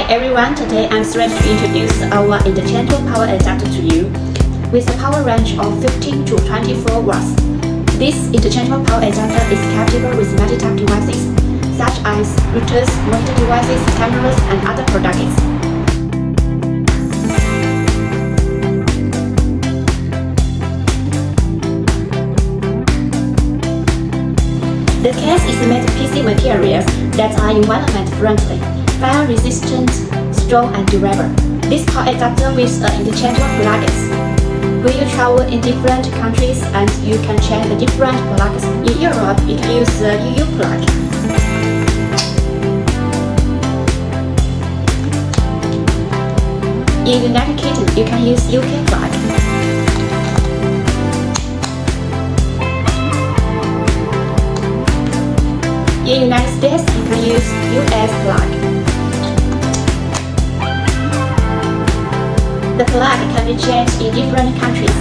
Hi everyone, today I'm thrilled to introduce our interchangeable power adapter to you. With a power range of 15 to 24 watts, this interchangeable power adapter is compatible with multi-type devices, such as routers, monitor devices, cameras, and other products. The case is made of PC materials that are environment-friendly, fire-resistant, strong, and durable. This power adapter with interchangeable plugins. When you travel in different countries and you can change the different plugs. In Europe, you can use the EU plug. In the United Kingdom, you can use UK plug. In the United States, you can use US plug. The plug can be changed in different countries.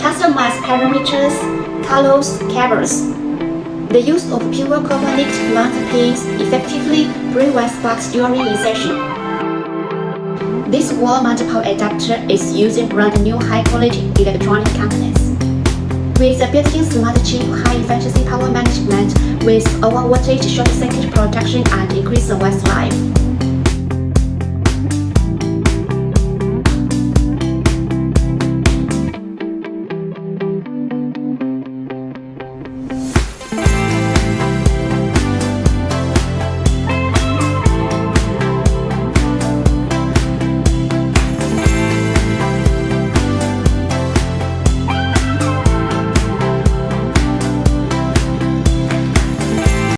Customize parameters, colors, cables. The use of pure copper nickel mount pins effectively prevents sparks during insertion. This wall-mounted power adapter is using brand new high-quality electronic components. With a built-in smart chip, high-efficiency power management with over voltage short-circuit protection and increased Wi-Fi life.